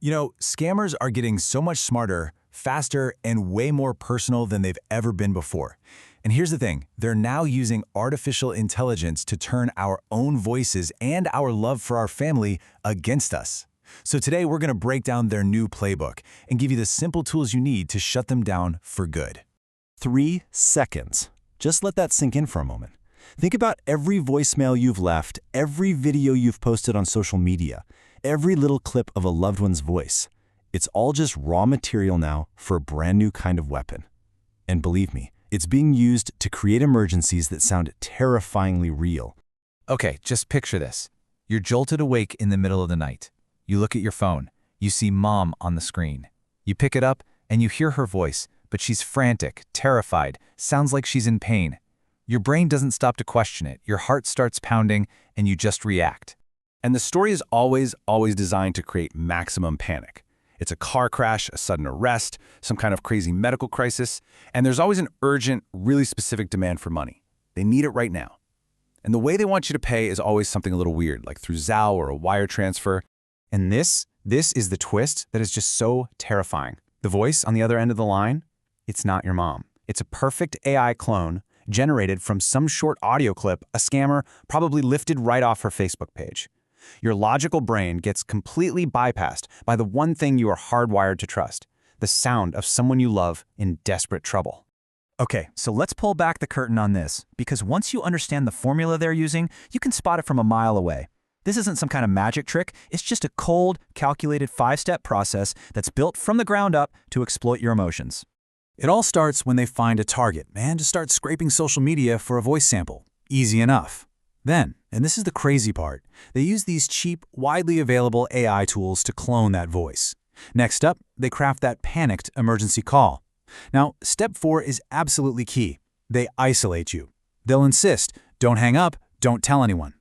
Scammers are getting so much smarter, faster, and way more personal than they've ever been before. And here's the thing, they're now using artificial intelligence to turn our own voices and our love for our family against us. So today we're going to break down their new playbook and give you the simple tools you need to shut them down for good. 3 seconds. Just let that sink in for a moment. Think about every voicemail you've left, every video you've posted on social media, every little clip of a loved one's voice. It's all just raw material now for a brand new kind of weapon. And believe me, it's being used to create emergencies that sound terrifyingly real. Okay, just picture this. You're jolted awake in the middle of the night. You look at your phone. You see Mom on the screen. You pick it up and you hear her voice, but she's frantic, terrified, sounds like she's in pain. Your brain doesn't stop to question it. Your heart starts pounding and you just react. And the story is always designed to create maximum panic. It's a car crash, a sudden arrest, some kind of crazy medical crisis, and there's always an urgent, really specific demand for money. They need it right now. And the way they want you to pay is always something a little weird, like through Zelle or a wire transfer. And this is the twist that is just so terrifying. The voice on the other end of the line, it's not your mom. It's a perfect AI clone generated from some short audio clip a scammer probably lifted right off her Facebook page. Your logical brain gets completely bypassed by the one thing you are hardwired to trust, the sound of someone you love in desperate trouble. Okay, so let's pull back the curtain on this, because once you understand the formula they're using, you can spot it from a mile away. This isn't some kind of magic trick, it's just a cold, calculated 5-step process that's built from the ground up to exploit your emotions. It all starts when they find a target and just start scraping social media for a voice sample. Easy enough. Then, and this is the crazy part, they use these cheap, widely available AI tools to clone that voice. Next up, they craft that panicked emergency call. Now, step 4 is absolutely key. They isolate you. They'll insist, don't hang up, don't tell anyone.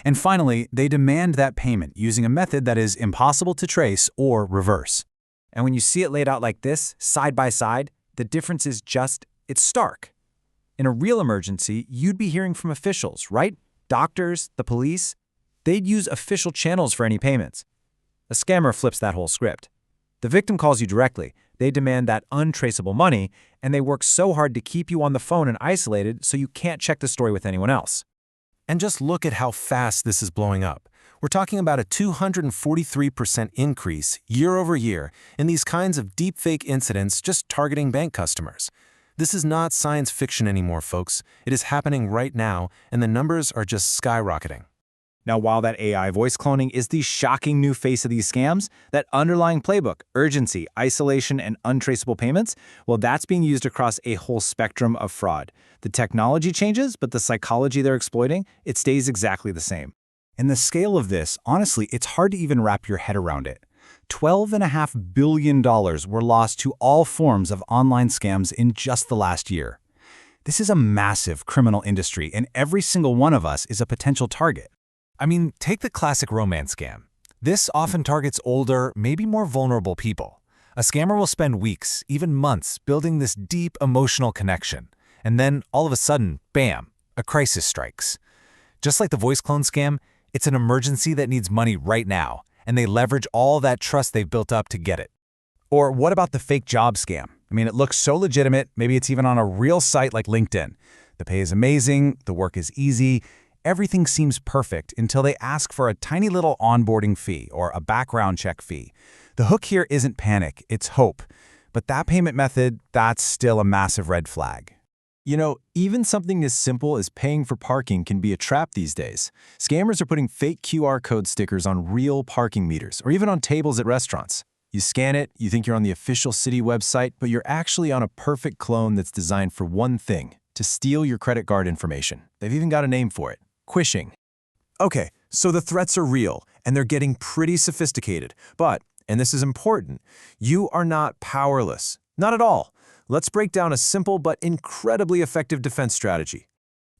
And finally, they demand that payment using a method that is impossible to trace or reverse. And when you see it laid out like this, side by side, the difference is it's stark. In a real emergency, you'd be hearing from officials, right? Doctors, the police, they'd use official channels for any payments. A scammer flips that whole script. The victim calls you directly, they demand that untraceable money, and they work so hard to keep you on the phone and isolated so you can't check the story with anyone else. And just look at how fast this is blowing up. We're talking about a 243% increase year over year in these kinds of deepfake incidents just targeting bank customers. This is not science fiction anymore, folks. It is happening right now, and the numbers are just skyrocketing. Now, while that AI voice cloning is the shocking new face of these scams, that underlying playbook, urgency, isolation, and untraceable payments, well, that's being used across a whole spectrum of fraud. The technology changes, but the psychology they're exploiting, it stays exactly the same. And the scale of this, honestly, it's hard to even wrap your head around it. $12.5 billion were lost to all forms of online scams in just the last year. This is a massive criminal industry, and every single one of us is a potential target. I mean, take the classic romance scam. This often targets older, maybe more vulnerable people. A scammer will spend weeks, even months, building this deep emotional connection. And then, all of a sudden, bam, a crisis strikes. Just like the voice clone scam, it's an emergency that needs money right now, and they leverage all that trust they've built up to get it. Or what about the fake job scam? I mean, it looks so legitimate, maybe it's even on a real site like LinkedIn. The pay is amazing, the work is easy, everything seems perfect until they ask for a tiny little onboarding fee or a background check fee. The hook here isn't panic, it's hope. But that payment method, that's still a massive red flag. Even something as simple as paying for parking can be a trap these days. Scammers are putting fake QR code stickers on real parking meters or even on tables at restaurants. You scan it, you think you're on the official city website, but you're actually on a perfect clone that's designed for one thing, to steal your credit card information. They've even got a name for it, phishing. Okay, so the threats are real, and they're getting pretty sophisticated. But, and this is important, you are not powerless. Not at all. Let's break down a simple but incredibly effective defense strategy.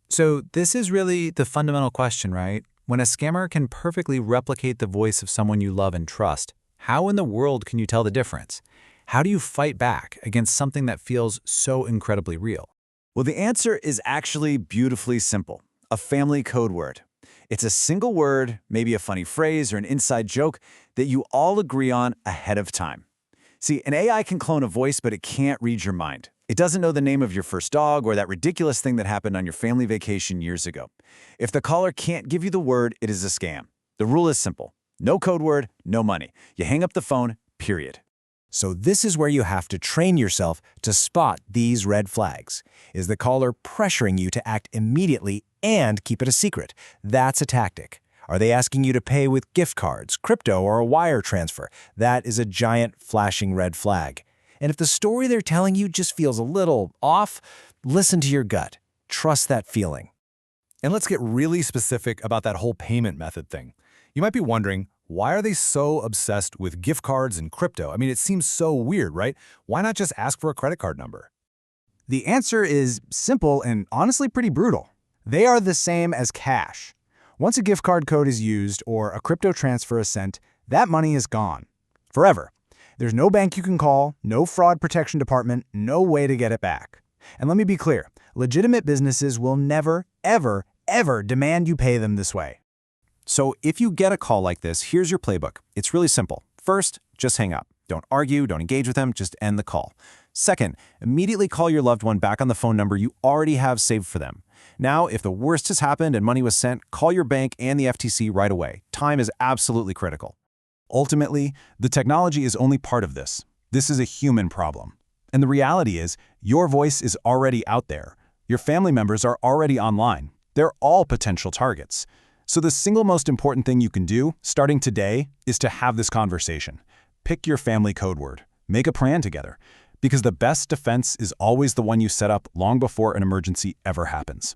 So this is really the fundamental question, right? When a scammer can perfectly replicate the voice of someone you love and trust, how in the world can you tell the difference? How do you fight back against something that feels so incredibly real? Well, the answer is actually beautifully simple. A family code word. It's a single word, maybe a funny phrase or an inside joke that you all agree on ahead of time. See, an AI can clone a voice, but it can't read your mind. It doesn't know the name of your first dog or that ridiculous thing that happened on your family vacation years ago. If the caller can't give you the word, it is a scam. The rule is simple. No code word, no money. You hang up the phone, period. So this is where you have to train yourself to spot these red flags. Is the caller pressuring you to act immediately and keep it a secret? That's a tactic. Are they asking you to pay with gift cards, crypto, or a wire transfer? That is a giant flashing red flag. And if the story they're telling you just feels a little off, listen to your gut. Trust that feeling. And let's get really specific about that whole payment method thing. You might be wondering, why are they so obsessed with gift cards and crypto? I mean, it seems so weird, right? Why not just ask for a credit card number? The answer is simple and honestly pretty brutal. They are the same as cash. Once a gift card code is used or a crypto transfer is sent, that money is gone. Forever. There's no bank you can call, no fraud protection department, no way to get it back. And let me be clear, legitimate businesses will never, ever, ever demand you pay them this way. So if you get a call like this, here's your playbook. It's really simple. First, just hang up. Don't argue, don't engage with them, just end the call. Second, immediately call your loved one back on the phone number you already have saved for them. Now, if the worst has happened and money was sent, call your bank and the FTC right away. Time is absolutely critical. Ultimately, the technology is only part of this. This is a human problem. And the reality is, your voice is already out there. Your family members are already online. They're all potential targets. So the single most important thing you can do, starting today, is to have this conversation. Pick your family code word. Make a plan together. Because the best defense is always the one you set up long before an emergency ever happens.